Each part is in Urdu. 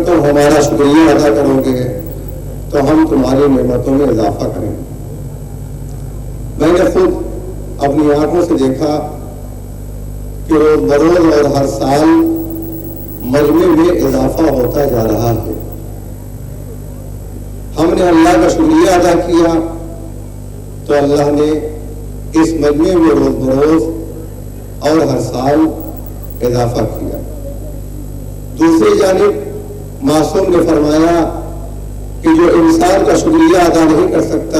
اگر تم ہمارا شکریہ ادا کرو گے تو ہم تمہاری نعمتوں میں اضافہ کریں گے۔ میں نے خود اپنی آنکھوں سے دیکھا کہ روز بروز اور ہر سال مجمع میں اضافہ ہوتا جا رہا ہے۔ ہم نے اللہ کا شکریہ ادا کیا تو اللہ نے اس مجمع میں روز بروز اور ہر سال اضافہ کیا۔ دوسری جانب معصوم نے فرمایا کہ جو انسان کا شکریہ ادا نہیں کر سکتا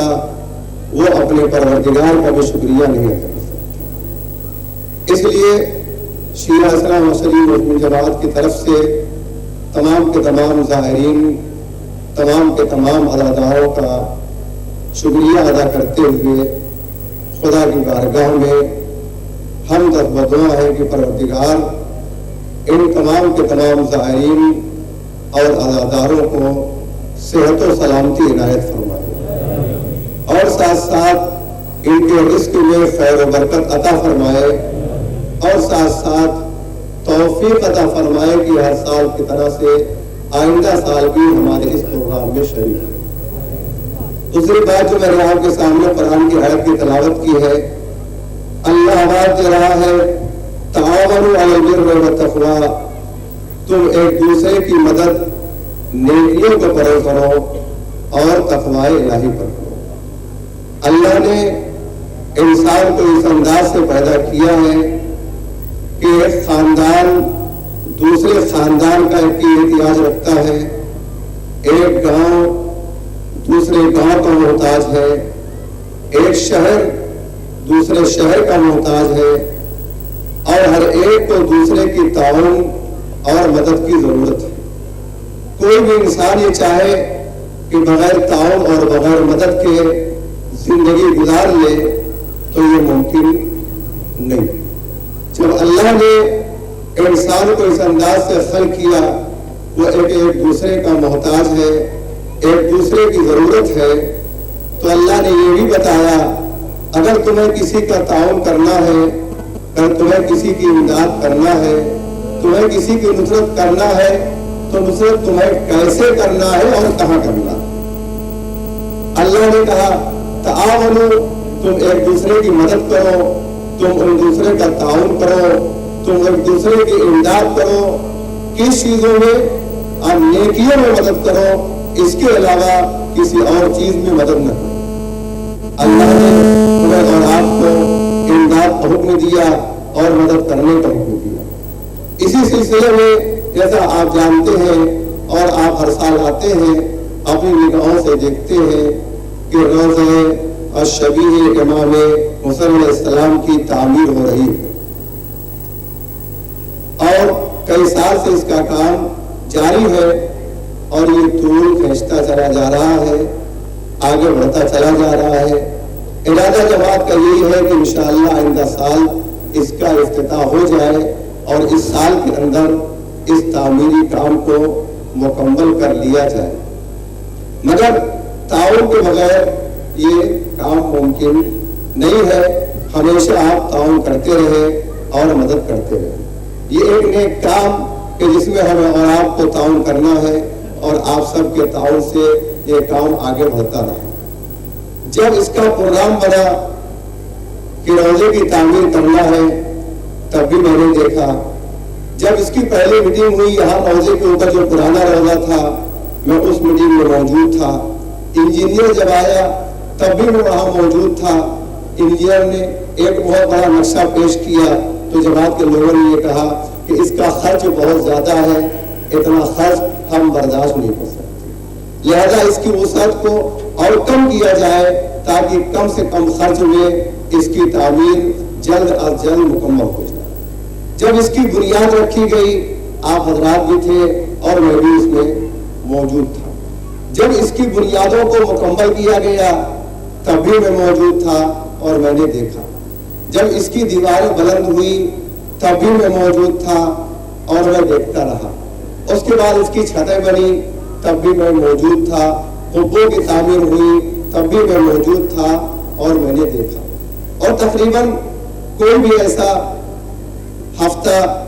وہ اپنے پروردگار کا بھی شکریہ نہیں ادا کر سکتا۔ اس لیے شیعہ اسلام و شریف مسلم جماعت کی طرف سے تمام کے تمام زائرین، تمام کے تمام عزاداروں کا شکریہ ادا کرتے ہوئے خدا کی بارگاہ میں ہم دعا ہے کہ پروردگار ان تمام کے تمام زائرین اور عزاداروں کو صحت و سلامتی عنایت فرمائے اور ساتھ ساتھ ان کے رزق میں خیر و برکت عطا فرمائے اور ساتھ ساتھ توفیق عطا فرمائے کہ ہر سال کی طرح سے آئندہ سال بھی ہمارے اس پروگرام میں شریک ہے۔ دوسری بات جو میں نے آپ کے سامنے قرآن کی آیت کی تلاوت کی ہے، اللہ آواز دے رہا ہے تعاونوا علی البر والتقوی، تم ایک دوسرے کی مدد نیکیوں کو کرو اور تقوی الہی پر کرو۔ اللہ نے انسان کو اس انداز سے پیدا کیا ہے کہ ایک خاندان دوسرے خاندان کا احتیاج رکھتا ہے، ایک گاؤں دوسرے گاؤں کا محتاج ہے، ایک شہر دوسرے شہر کا محتاج ہے اور ہر ایک کو دوسرے کی تعاون اور مدد کی ضرورت ہے۔ کوئی بھی انسان یہ چاہے کہ بغیر تعاون اور بغیر مدد کے زندگی گزار لے تو یہ ممکن نہیں۔ جب اللہ نے انسان کو اس انداز سے خلق کیا، وہ ایک دوسرے کا محتاج ہے، ایک دوسرے کی ضرورت ہے، تو اللہ نے یہ بھی بتایا اگر تمہیں کسی کا تعاون کرنا ہے، اگر تمہیں کسی کی امداد کرنا ہے، تمہیں کسی کی نصرت کرنا ہے تو نصرت تمہیں کیسے کرنا ہے اور کہاں کرنا ہے۔ اللہ نے کہا تعاونوا، تم ایک دوسرے کی مدد کرو، تم ان دوسرے کا تعاون کرو، تم ایک دوسرے کی امداد کرو۔ کس چیزوں میں؟ آپ نیکیوں میں مدد کرو، اس کے علاوہ کسی اور چیز میں مدد نہ کرو۔ اللہ نے تمہیں اور آپ کو امداد کا حکم دیا اور مدد کرنے کا حکم دیا۔ اسی سلسلے میں جیسا آپ جانتے ہیں اور آپ ہر سال آتے ہیں، اپنی نگاہوں سے دیکھتے ہیں کہ روضہ الشبیہ امام حسین علیہ السلام کی تعمیر ہو رہی ہے اور کئی سال سے اس کا کام جاری ہے اور یہ طول کھینچتا چلا جا رہا ہے، آگے بڑھتا چلا جا رہا ہے۔ ارادہ جماعت کا یہی ہے کہ انشاءاللہ آئندہ سال اس کا افتتاح ہو جائے اور اس سال کے اندر اس تعمیری کام کو مکمل کر لیا جائے، مگر تعاون کے بغیر یہ کام ممکن نہیں ہے۔ ہمیشہ آپ تعاون کرتے رہے اور مدد کرتے رہے۔ یہ ایک نیک کام کہ جس میں ہمیں اور آپ کو تعاون کرنا ہے اور آپ سب کے تعاون سے یہ کام آگے بڑھتا رہا۔ جب اس کا پروگرام بنا کہ روضے کی تعمیر کرنا ہے تب بھی میں نے دیکھا، جب اس کی پہلی میٹنگ ہوئی یہاں روضے کے اوپر جو پرانا روضہ تھا میں اس میٹنگ میں موجود تھا۔ انجینئر جب آیا تب بھی میں وہاں موجود تھا۔ انجینئر نے ایک بہت بڑا نقشہ پیش کیا تو جماعت کے لوگوں نے یہ کہا کہ اس کا خرچ بہت زیادہ ہے، اتنا خرچ ہم برداشت نہیں کر سکتے، لہذا اس کی وسعت کو اور کم کیا جائے تاکہ کم سے کم خرچ میں اس کی تعمیر جلد از جلد مکمل ہو جائے۔ جب اس کی بنیاد رکھی گئی آپ حضرات بھی تھے اور میں بھی اس میں موجود تھا۔ جب اس کی بنیادوں کو مکمل کیا گیا تب بھی میں موجود تھا اور میں نے دیکھا۔ جب اس کی دیواریں بلند ہوئی تب بھی میں موجود تھا اور میں دیکھتا رہا۔ اس کے بعد اس کی چھتیں بنی تب بھی میں موجود تھا۔ قبوں کی تعمیر ہوئی تب بھی میں موجود تھا اور میں نے دیکھا۔ اور تقریباً کوئی بھی ایسا ہفتہ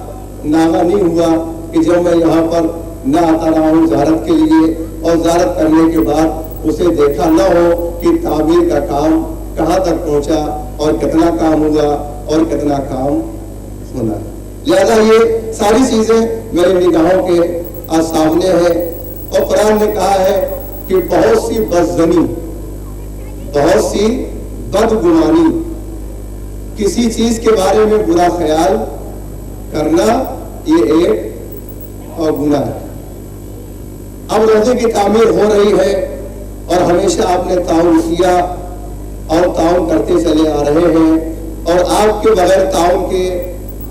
نامہ نہیں ہوا کہ جب میں یہاں پر نہ آتا رہا ہوں زیارت کے لیے، اور زیارت کرنے کے بعد اسے دیکھا نہ ہو کہ تعمیر کا کام کہاں تک پہنچا اور کتنا کام ہوا اور کتنا کام ہونا ہے۔ لہذا یہ ساری چیزیں میرے نگاہوں کے سامنے ہیں، اور قرآن نے کہا ہے کہ بہت سی بدظنی، بہت سی بدگمانی، کسی چیز کے بارے میں برا خیال کرنا یہ ایک گناہ ہے۔ اب روزے کی تعمیر ہو رہی ہے اور ہمیشہ آپ نے تعاون کیا اور تعاون کرتے چلے آ رہے ہیں، اور آپ کے بغیر تعاون کے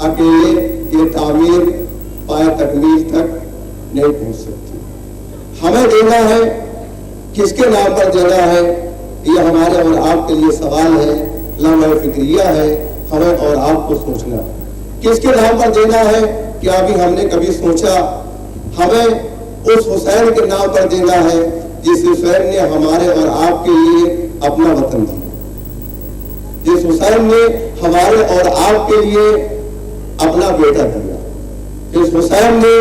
اکیلے یہ تعمیر پائے تکمیل تک نہیں پہنچ سکتی۔ ہمیں دینا ہے، کس کے نام پر دینا ہے، یہ ہمارے اور آپ کے لیے سوال ہے، لمحہ فکریہ ہے، ہمیں اور آپ کو سوچنا کس کے نام پر دینا ہے۔ کیا ابھی ہم نے کبھی سوچا ہمیں اس حسین کے نام پر دینا ہے جس حسین نے ہمارے اور آپ کے لیے اپنا وطن دیا، جس حسین نے ہمارے اور آپ کے لیے اپنا بیٹا دیا، جس حسین نے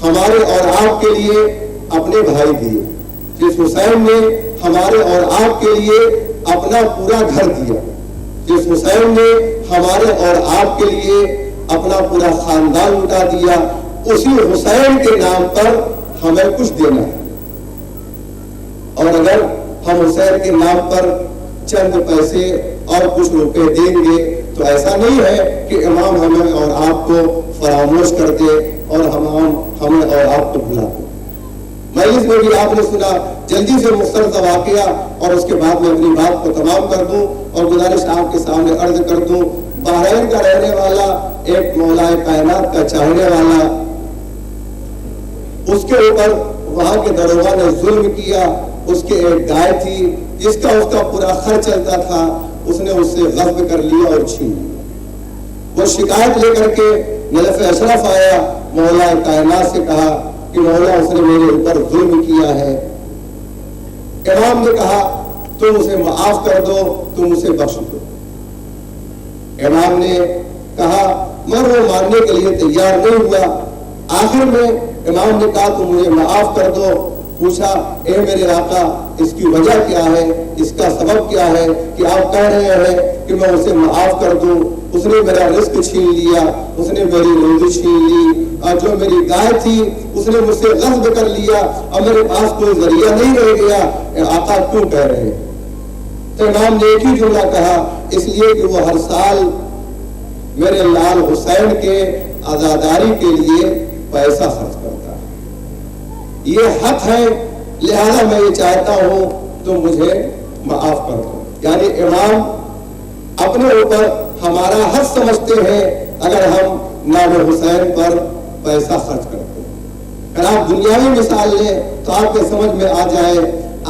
ہمارے اور آپ کے لیے اپنے بھائی دیے، جس حسین نے ہمارے اور آپ کے لیے اپنا پورا گھر دیا، جس حسین نے ہمارے اور آپ کے لیے اپنا پورا خاندان لٹا دیا، اسی حسین کے نام پر ہمیں کچھ دینا ہے۔ اور اگر ہم حسین کے نام پر چند پیسے اور کچھ روپے دیں گے تو ایسا نہیں ہے کہ امام ہمیں اور آپ کو فراموش کر دے اور ہمیں اور آپ کو بھلا دے۔ مجلس میں بھی آپ نے سنا، جلدی سے مختصر واقعہ اور اس کے بعد میں اپنی بات کو تمام کر دوں اور گزارش آپ کے سامنے عرض کر دوں۔ بحرین کا رہنے والا ایک مولائے کائنات کا چاہنے والا، اس کے اوپر وہاں کے دروگا نے ظلم کیا، اس کے ایک گائے تھی جس کا اس کا پورا خرچ چلتا تھا، اس نے اس سے غصب کر لیا اور چھین لیا۔ وہ شکایت لے کر کے نجف اشرف آیا، مولائے کائنات سے کہا کہ مولا اس نے میرے اوپر ظلم کیا ہے۔ امام نے کہا تم اسے معاف کر دو، تم اسے بخش دو۔ امام نے کہا میں وہ ماننے کے لیے تیار نہیں ہوا۔ آخر میں امام نے کہا تم مجھے معاف کر دو۔ پوچھا اے میرے آقا اس کی وجہ کیا ہے، اس کا سبب کیا ہے کہ آپ کہہ رہے ہیں کہ میں اسے معاف کر دوں؟ اس نے میرا رزق چھین لیا، اس نے میری روزی چھین لی، اور جو میری گائے تھی اس نے مجھ سے غصب کر لیا، اور میرے پاس کوئی ذریعہ نہیں رہ گیا۔ آقا کیوں کہہ رہے ہیں؟ تو امام نے ایک ہی جملہ کہا، اس لیے کہ وہ ہر سال میرے لال حسین کے عزاداری کے لیے پیسہ خرچ کرتا ہے، یہ حق ہے، لہذا میں یہ چاہتا ہوں تو مجھے معاف کر دو۔ یعنی امام اپنے اوپر ہمارا حق سمجھتے ہیں اگر ہم نام حسین پر پیسہ خرچ کرتے ہیں۔ اگر آپ دنیاوی مثال لیں تو آپ کے سمجھ میں آ جائے،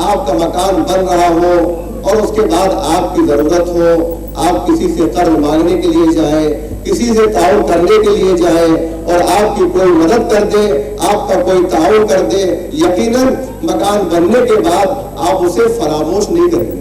آپ کا مکان بن رہا ہو اور اس کے بعد آپ کی ضرورت ہو، آپ کسی سے قرض مانگنے کے لیے جائیں، کسی سے تعاون کرنے کے لیے جائیں اور آپ کی کوئی مدد کر دے، آپ کا کوئی تعاون کر دے، یقیناً مکان بننے کے بعد آپ اسے فراموش نہیں کریں گے،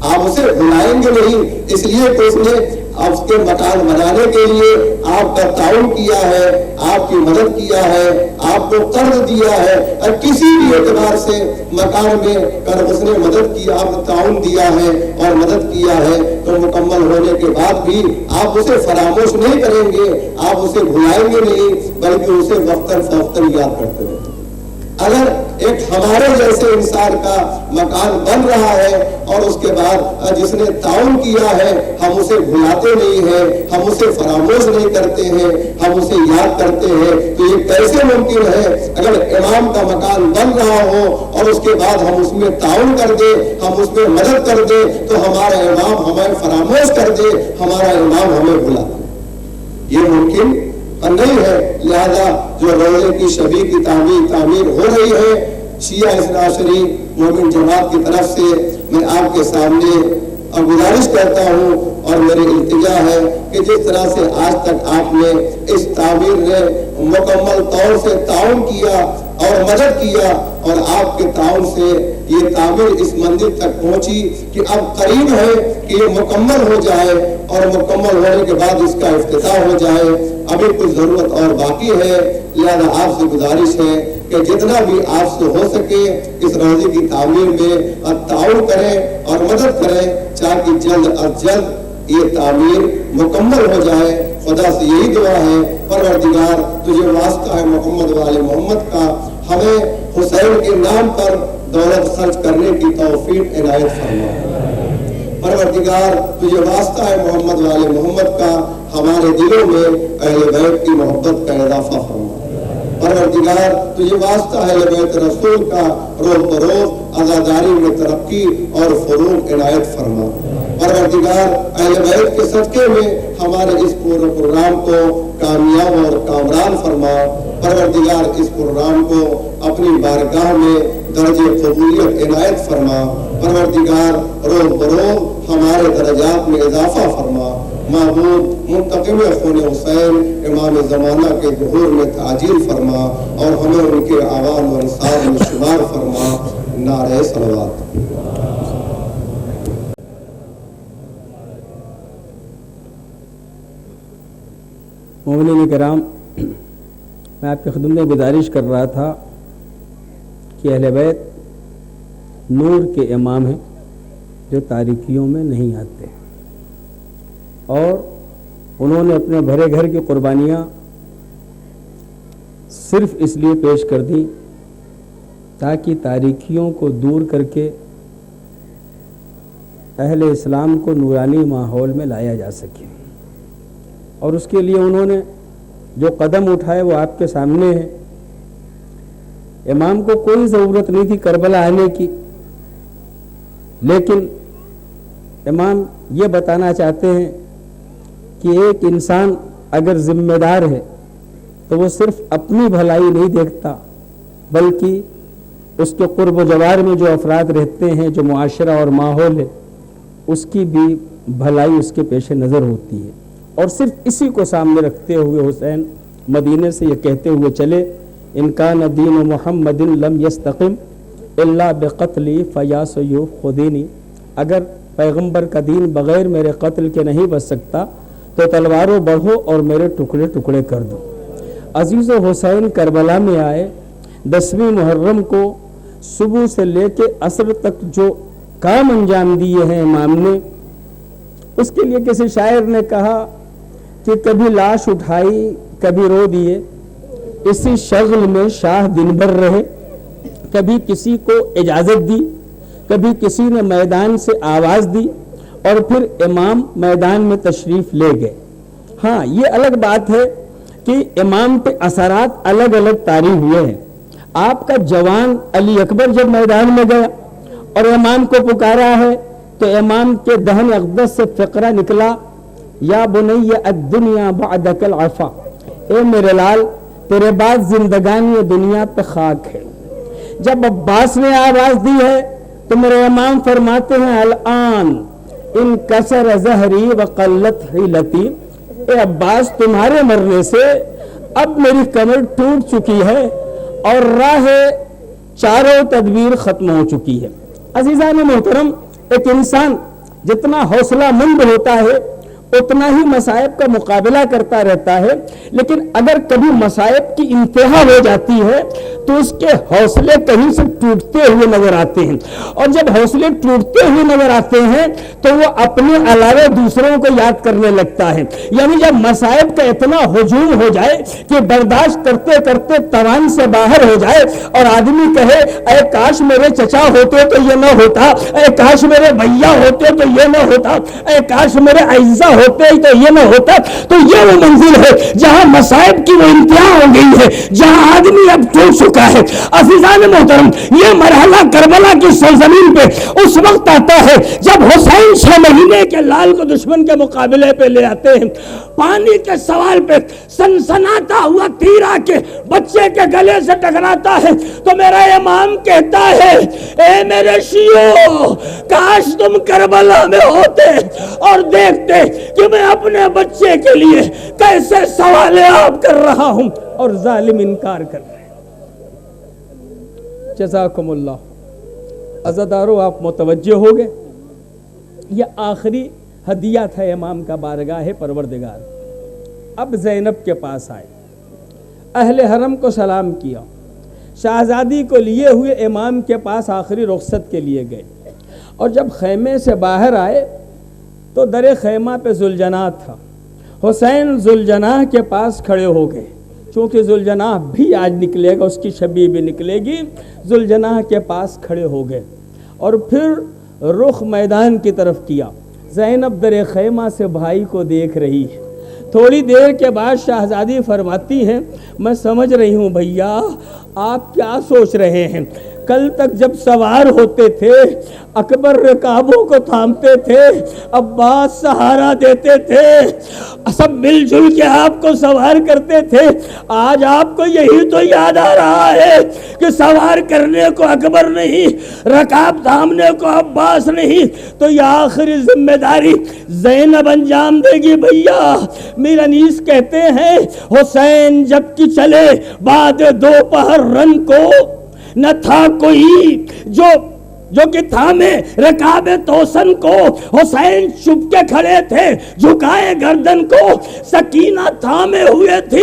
آپ اسے بھلائیں گے نہیں، اس لیے کہ اس نے آپ کے مکان بنانے کے لیے آپ کا تعاون کیا ہے، آپ کی مدد کیا ہے، آپ کو قرض دیا ہے، اور کسی بھی اعتبار سے مکان میں اگر اس نے مدد کی، آپ تعاون دیا ہے اور مدد کیا ہے تو مکمل ہونے کے بعد بھی آپ اسے فراموش نہیں کریں گے، آپ اسے بھلائیں گے نہیں بلکہ اسے وقتاً فوقتاً یاد کرتے رہیں گے۔ اگر ایک ہمارے جیسے انسان کا مکان بن رہا ہے اور اس کے بعد جس نے تعاون کیا ہے ہم اسے بھلاتے نہیں ہیں، ہم اسے فراموش نہیں کرتے ہیں، ہم اسے یاد کرتے ہیں، تو یہ کیسے ممکن ہے؟ اگر امام کا مکان بن رہا ہو اور اس کے بعد ہم اس میں تعاون کر دیں، ہم اس میں مدد کر دیں تو ہمارا امام ہمیں فراموش کر دے، ہمارا امام ہمیں بھلا دے، یہ ممکن نہیں ہے۔ لہذا جو روزے کی شبی کی تعمیر ہو رہی ہے شیعہ اثنا عشری مومن جماعت کی طرف سے، میں آپ کے سامنے گزارش کرتا ہوں اور میری التجا ہے کہ جس طرح سے آج تک آپ نے اس تعمیر میں مکمل طور سے تعاون کیا اور مدد کیا، اور آپ کے تعاون سے یہ تعمیر اس منزل تک پہنچی کہ اب قریب ہے کہ یہ مکمل ہو جائے، اور مکمل ہونے کے بعد اس کا افتتاح ہو جائے۔ ابھی کچھ ضرورت اور باقی ہے، لہٰذا آپ سے گزارش ہے کہ جتنا بھی آپ سے ہو سکے اس روضے کی تعمیر میں تعاون کریں اور مدد کریں تاکہ جلد از جلد یہ تعمیر مکمل ہو جائے۔ خدا سے یہی دعا ہے پروردگار تجھے واسطہ ہے محمد والے محمد کا، ہمیں حسین کے نام پر دولت خرچ کرنے کی توفیق عنایت فرما۔ پروردگار تجھے واسطہ ہے محمد والے محمد کا، ہمارے دلوں میں اہل بیت کی محبت کا اضافہ فرما۔ پروردگار تجھے واسطہ ہے اہل بیت رسول کا روز بروز عزاداری میں ترقی اور فروغ عنایت فرما۔ پروردگار اہل بیت کے صدقے میں ہمارے اس پورے پروگرام کو کامیاب اور کامران فرما۔ پروردگار اس پروگرام کو اپنی بارگاہ میں درجہ قبولیت عنایت فرما۔ پروردگار روز بروز ہمارے درجات میں اضافہ فرما۔ معبود منتقم خون حسین امام زمانہ کے ظہور میں تعجیل فرما اور ہمیں ان کے اعوان و انصار میں شمار فرما۔ نعرہ صلوات۔ مومنین کرام، میں آپ کی خدمت میں گزارش کر رہا تھا کہ اہل بیت نور کے امام ہیں جو تاریکیوں میں نہیں آتے، اور انہوں نے اپنے بھرے گھر کی قربانیاں صرف اس لیے پیش کر دیں تاکہ تاریکیوں کو دور کر کے اہل اسلام کو نورانی ماحول میں لایا جا سکے، اور اس کے لیے انہوں نے جو قدم اٹھائے وہ آپ کے سامنے ہے۔ امام کو کوئی ضرورت نہیں تھی کربلا آنے کی، لیکن امام یہ بتانا چاہتے ہیں کہ ایک انسان اگر ذمہ دار ہے تو وہ صرف اپنی بھلائی نہیں دیکھتا، بلکہ اس کے قرب و جوار میں جو افراد رہتے ہیں، جو معاشرہ اور ماحول ہے، اس کی بھی بھلائی اس کے پیش نظر ہوتی ہے۔ اور صرف اسی کو سامنے رکھتے ہوئے حسین مدینے سے یہ کہتے ہوئے چلے، ان کان دین محمد لم یستقم الا بقتلی فیا سیوف خذینی، اگر پیغمبر کا دین بغیر میرے قتل کے نہیں بچ سکتا تو تلواروں بڑھو اور میرے ٹکڑے ٹکڑے کر دو۔ عزیز و حسین کربلا میں آئے، 10ویں محرم کو صبح سے لے کے عصر تک جو کام انجام دیے ہیں امام نے، اس کے لیے کسی شاعر نے کہا کہ کبھی لاش اٹھائی کبھی رو دیے، اسی شغل میں شاہ دن بھر رہے، کبھی کسی کو اجازت دی، کبھی کسی نے میدان سے آواز دی، اور پھر امام میدان میں تشریف لے گئے۔ ہاں، یہ الگ بات ہے کہ امام پہ اثرات الگ الگ طاری ہوئے ہیں۔ آپ کا جوان علی اکبر جب میدان میں گیا اور امام کو پکارا ہے تو امام کے دہن اقدس سے فقرہ نکلا، یا بنی الدنیا بعدک العفا، اے میرے لال تیرے بعد زندگانی دنیا پہ خاک ہے۔ جب عباس نے آواز دی ہے تو میرے امام فرماتے ہیں الان ان کسر زہری وقلت حیلتی، اے عباس تمہارے مرنے سے اب میری کمر ٹوٹ چکی ہے اور راہ چاروں تدبیر ختم ہو چکی ہے۔ عزیزان محترم، ایک انسان جتنا حوصلہ مند ہوتا ہے اتنا ہی مصائب کا مقابلہ کرتا رہتا ہے، لیکن اگر کبھی مصائب کی انتہا ہو جاتی ہے تو اس کے حوصلے کہیں سے ٹوٹتے ہوئے نظر آتے ہیں، اور جب حوصلے ٹوٹتے ہوئے نظر آتے ہیں تو وہ اپنے علاوہ دوسروں کو یاد کرنے لگتا ہے۔ یعنی جب مصائب کا اتنا ہجوم ہو جائے کہ برداشت کرتے کرتے توان سے باہر ہو جائے اور آدمی کہے اے کاش میرے چچا ہوتے تو یہ نہ ہوتا، اے کاش میرے بھیا ہوتے تو یہ نہ ہوتا، اے کاش میرے اعزا ہوتے ہی تو یہ نہ ہوتا، تو یہ وہ منزل ہے جہاں مصائب کی وہ انتہا ہو گئی ہے، جہاں آدمی اب ٹوٹ چکا ہے۔ عزیزان محترم، یہ مرحلہ کربلا کی سرزمین پہ اس وقت آتا ہے جب حسین 6 مہینے کے لال کو دشمن کے مقابلے پہ لے آتے ہیں، پانی کے سوال پہ سنسناتا ہوا تیر آ کے بچے کے گلے سے ٹکراتا ہے تو میرا امام کہتا ہے اے میرے شیعو، کاش تم کربلا میں ہوتے اور دیکھتے کہ میں اپنے بچے کے لیے کیسے سوالات کر رہا ہوں اور ظالم انکار کر رہے ہیں۔ جزاکم اللہ۔ عزادارو، آپ متوجہ ہو گئے، یہ آخری ہدیہ تھا امام کا بارگاہ پروردگار۔ اب زینب کے پاس آئے۔ اہل حرم کو سلام کیا، شہزادی کو لیے ہوئے امام کے پاس آخری رخصت کے لیے گئے، اور جب خیمے سے باہر آئے تو در خیمہ پہ ذوالجناح تھا۔ حسین ذوالجناح کے پاس کھڑے ہو گئے، چونکہ ذوالجناح بھی آج نکلے گا، اس کی شبیہ بھی نکلے گی۔ ذوالجناح کے پاس کھڑے ہو گئے اور پھر رخ میدان کی طرف کیا۔ زینب در خیمہ سے بھائی کو دیکھ رہی ہے۔ تھوڑی دیر کے بعد شہزادی فرماتی ہیں، میں سمجھ رہی ہوں بھیا آپ کیا سوچ رہے ہیں۔ کل تک جب سوار ہوتے تھے اکبر رکابوں کو تھامتے تھے، عباس سہارا دیتے تھے، سب مل جل کے آپ کو سوار کرتے تھے، آج آپ کو یہی تو یاد آ رہا ہے کہ سوار کرنے کو اکبر نہیں، رکاب تھامنے کو عباس نہیں، تو یہ آخری ذمہ داری زینب انجام دے گی۔ بھیا میرا نیس کہتے ہیں حسین جب کی چلے بعد دوپہر رن کو، نہ تھا کوئی جو کہ تھامے رکاب توسن کو۔ حسین چھپ کے کھڑے تھے جھکائے گردن کو، سکینہ تھامے ہوئے تھی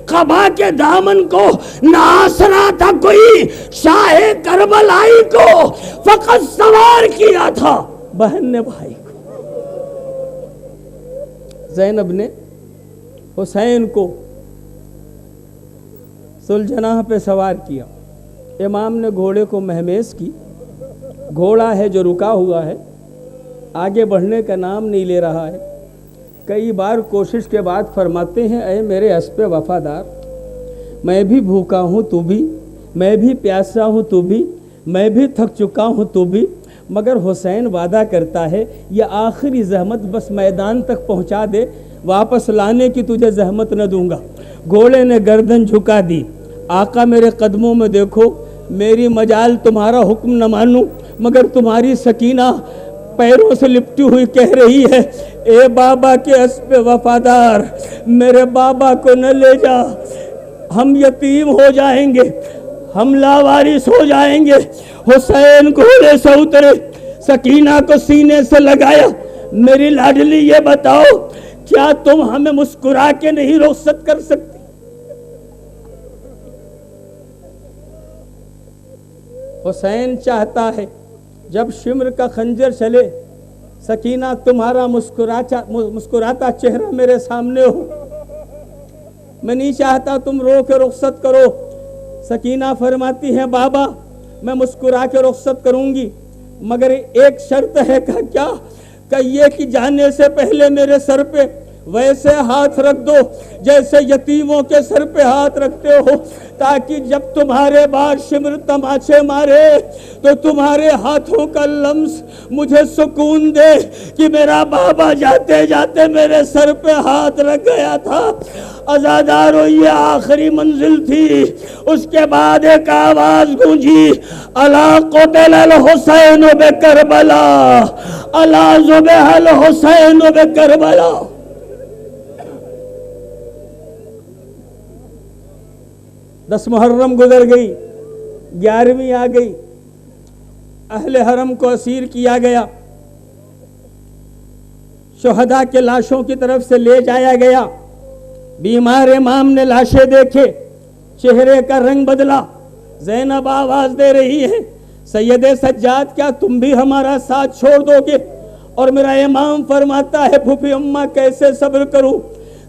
قبا کے دامن کو، نہ آسرا تھا کوئی شاہ کربلائی کو، فقط سوار کیا تھا بہن نے بھائی کو۔ زینب نے حسین کو ذوالجناح پہ سوار کیا، امام نے گھوڑے کو مہمیز کی، گھوڑا ہے جو رکا ہوا ہے، آگے بڑھنے کا نام نہیں لے رہا ہے۔ کئی بار کوشش کے بعد فرماتے ہیں اے میرے اسب وفادار، میں بھی بھوکا ہوں تو بھی، میں بھی پیاسا ہوں تو بھی، میں بھی تھک چکا ہوں تو بھی، مگر حسین وعدہ کرتا ہے یہ آخری زحمت بس میدان تک پہنچا دے، واپس لانے کی تجھے زحمت نہ دوں گا۔ گھوڑے نے گردن جھکا دی، آقا میرے قدموں میں دیکھو، میری مجال تمہارا حکم نہ مانوں، مگر تمہاری سکینہ پیروں سے لپٹی ہوئی کہہ رہی ہے اے بابا کے اسب وفادار، میرے بابا کو نہ لے جا، ہم یتیم ہو جائیں گے، ہم لاوارث ہو جائیں گے۔ حسین گھوڑے سے اترے، سکینہ کو سینے سے لگایا، میری لاڈلی یہ بتاؤ کیا تم ہمیں مسکرا کے نہیں رخصت کر سکتی؟ حسین چاہتا ہے جب شمر کا خنجر چلے سکینہ تمہارا مسکراتا چہرہ میرے سامنے ہو، میں نہیں چاہتا تم رو کے رخصت کرو۔ سکینہ فرماتی ہے بابا میں مسکرا کے رخصت کروں گی، مگر ایک شرط ہے کیا کہ یہ کہ جانے سے پہلے میرے سر پہ ویسے ہاتھ رکھ دو جیسے یتیموں کے سر پہ ہاتھ رکھتے ہو، تاکہ جب تمہارے بعد شمر تماچے مارے تو تمہارے ہاتھوں کا لمس مجھے سکون دے کہ میرا بابا جاتے جاتے میرے سر پہ ہاتھ رکھ گیا تھا۔ عزادارو یہ آخری منزل تھی۔ اس کے بعد ایک آواز گونجی، الا قتل الحسین بکربلا، الا ذبح الحسین بکربلا۔ 10 محرم گزر گئی، 11ویں آ گئی، اہل حرم کو اسیر کیا گیا، شہداء کے لاشوں کی طرف سے لے جایا گیا۔ بیمار امام نے لاشیں دیکھے، چہرے کا رنگ بدلا۔ زینب آواز دے رہی ہے سید سجاد کیا تم بھی ہمارا ساتھ چھوڑ دو گے؟ اور میرا امام فرماتا ہے پھوپھی اماں کیسے صبر کروں،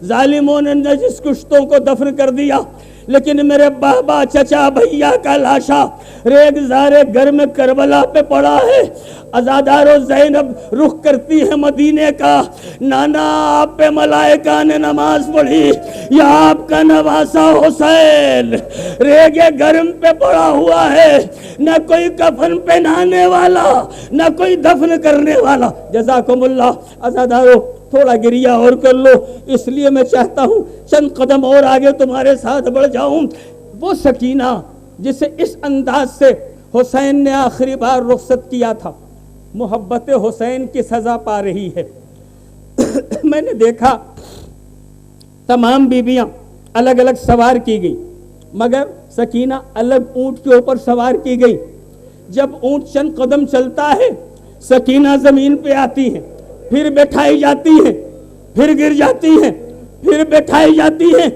ظالموں نے نجس کشتوں کو دفن کر دیا، لیکن میرے بابا چچا بھیا کا لاشا ریگزار گرم کربلا پہ پڑا ہے۔ عزادارو زینب رخ کرتی ہے مدینے کا، نانا آپ پہ ملائکہ نے نماز پڑھی، یا آپ کا نواسا حسین ریگے گرم پہ پڑا ہوا ہے، نہ کوئی کفن پہنانے والا نہ کوئی دفن کرنے والا۔ جزاکم اللہ۔ عزادارو تھوڑا گریہ اور کر لو، اس لیے میں چاہتا ہوں چند قدم اور آگے تمہارے ساتھ بڑھ جاؤں۔ وہ سکینہ جسے اس انداز سے حسین نے آخری بار رخصت کیا تھا، محبت حسین کی سزا پا رہی ہے۔ میں نے دیکھا تمام بیویاں الگ الگ سوار کی گئی، مگر سکینہ الگ اونٹ کے اوپر سوار کی گئی۔ جب اونٹ چند قدم چلتا ہے سکینہ زمین پہ آتی ہے، پھر بیٹھائی جاتی ہے، پھر گر جاتی ہے، پھر بیٹھائی جاتی ہے،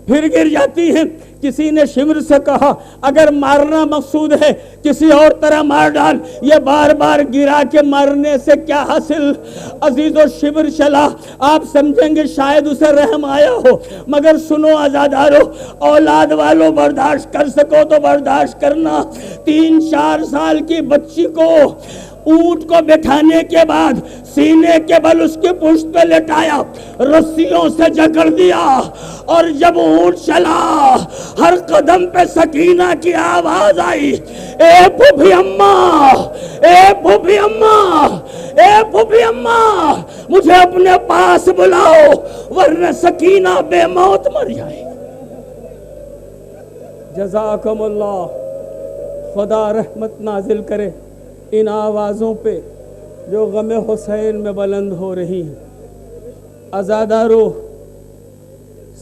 پھر گر جاتی ہے۔ کسی نے شمر سے کہا اگر مارنا مقصود ہے کسی اور طرح مار ڈال، یہ بار بار گرا کے مارنے سے کیا حاصل؟ عزیز و شمر چلا، آپ سمجھیں گے شاید اسے رحم آیا ہو، مگر سنو عزادارو، اولاد والوں برداشت کر سکو تو برداشت کرنا۔ 3-4 سال کی بچی کو اونٹ کو بٹھانے کے بعد سینے کے بل اس کی پشت پہ لٹایا، رسیوں سے جکڑ دیا، اور جب اونٹ چلا ہر قدم پہ سکینہ کی آواز آئی، اے پھوپھی اماں، اے پھوپھی اماں، اے پھوپھی اماں، مجھے اپنے پاس بلاؤ ورنہ سکینہ بے موت مر جائے۔ جزاکم اللہ، خدا رحمت نازل کرے ان آوازوں پہ جو غم حسین میں بلند ہو رہی ہیں۔ عزادارو،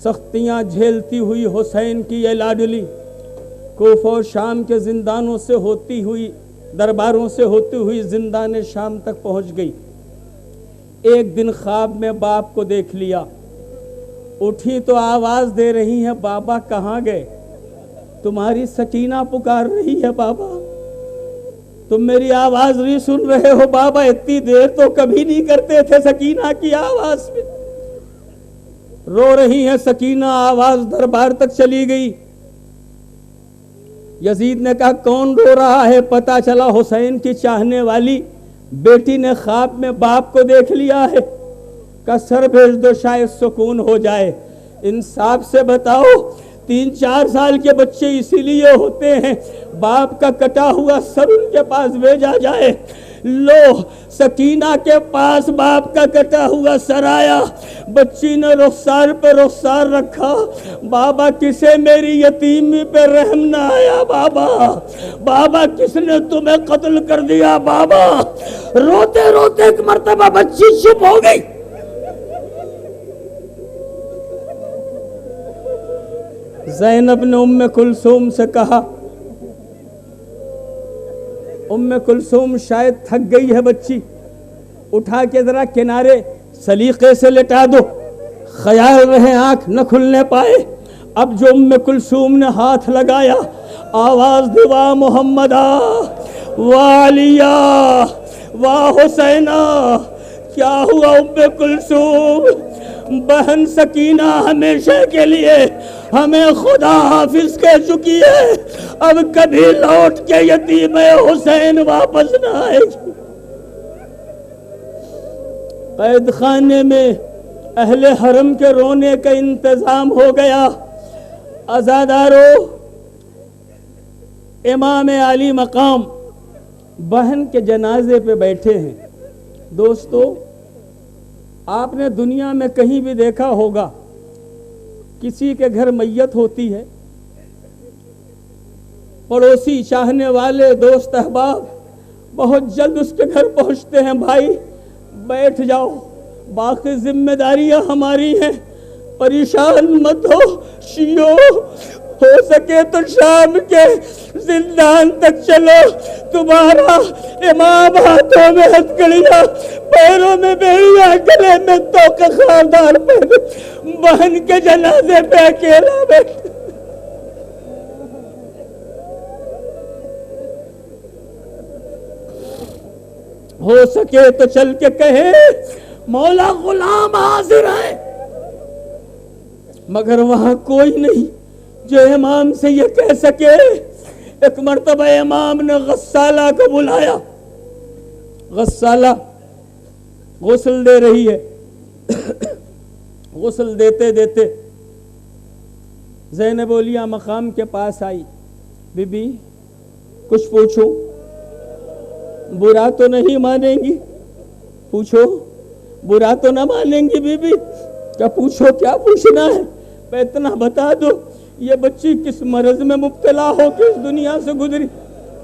سختیاں جھیلتی ہوئی حسین کی یہ لاڈلی کوفہ و شام کے زندانوں سے ہوتی ہوئی، درباروں سے ہوتی ہوئی زندان شام تک پہنچ گئی۔ ایک دن خواب میں باپ کو دیکھ لیا، اٹھی تو آواز دے رہی ہیں، بابا کہاں گئے؟ تمہاری سکینہ پکار رہی ہے بابا، تم میری آواز نہیں سن رہے ہو بابا؟ اتنی دیر تو کبھی نہیں کرتے تھے سکینہ کی آواز میں۔ رو رہی ہے سکینہ، آواز دربار تک چلی گئی۔ یزید نے کہا کون رو رہا ہے؟ پتہ چلا حسین کی چاہنے والی بیٹی نے خواب میں باپ کو دیکھ لیا ہے۔ کہا سر بھیج دو شاید سکون ہو جائے۔ انصاف سے بتاؤ، 3-4 سال کے بچے اسی لیے ہوتے ہیں باپ کا کٹا ہوا سر ان کے پاس بھیجا جائے۔ لو، سکینہ کے پاس باپ کا کٹا ہوا سر آیا، بچی نے رخسار پہ رخسار رکھا، بابا کسے میری یتیمی پہ رحم نہ آیا؟ بابا، بابا کس نے تمہیں قتل کر دیا؟ بابا، روتے روتے ایک مرتبہ بچی چپ ہو گئی۔ زینب نے ام کلثوم سے کہا، ام کلثوم شاید تھک گئی ہے بچی، اٹھا کے ذرا کنارے سلیقے سے لٹا دو، خیال رہے آنکھ نہ کھلنے پائے۔ اب جو ام کلثوم نے ہاتھ لگایا، آواز دی واہ محمدہ، واہ علیہ، واہ حسینہ۔ کیا ہوا ام کلثوم؟ بہن سکینہ ہمیشہ کے لیے ہمیں خدا حافظ کہہ چکی ہے، اب کبھی لوٹ کے یتیم حسین واپس نہ آئے گی۔ قید خانے میں اہل حرم کے رونے کا انتظام ہو گیا۔ عزادارو، امام علی مقام بہن کے جنازے پہ بیٹھے ہیں۔ دوستو، آپ نے دنیا میں کہیں بھی دیکھا ہوگا کسی کے گھر میت ہوتی ہے، پڑوسی، چاہنے والے، دوست احباب بہت جلد اس کے گھر پہنچتے ہیں، بھائی بیٹھ جاؤ، باقی ذمہ داریاں ہماری ہیں، پریشان مت ہو شیعو، ہو سکے تو شام کے زندان تک چلو، تمہارا امام ہاتھوں میں ہتھکڑیاں، پیروں میں بیڑیاں، گلے میں توق خاردار پہنے، بہن کے جنازے پہ اکیلا بیٹھ۔ ہو سکے تو چل کے کہے مولا غلام حاضر ہے، مگر وہاں کوئی نہیں جو امام سے یہ کہہ سکے۔ ایک مرتبہ امام نے غسالہ کو بلایا، غسالہ غسل دے رہی ہے، غسل دیتے دیتے زینب اولیاء مقام کے پاس آئی، بی بی کچھ پوچھو؟ برا تو نہیں مانیں گی؟ پوچھو، برا تو نہ مانیں گی بی بی؟ کیا پوچھو، کیا پوچھنا ہے؟ میں اتنا بتا دو یہ بچی کس مرض میں مبتلا ہو کے اس دنیا سے گزری؟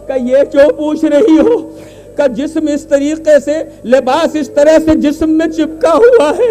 کہ یہ کیوں پوچھ رہی ہو؟ کہ جسم اس طریقے سے، لباس اس طرح سے جسم میں چپکا ہوا ہے،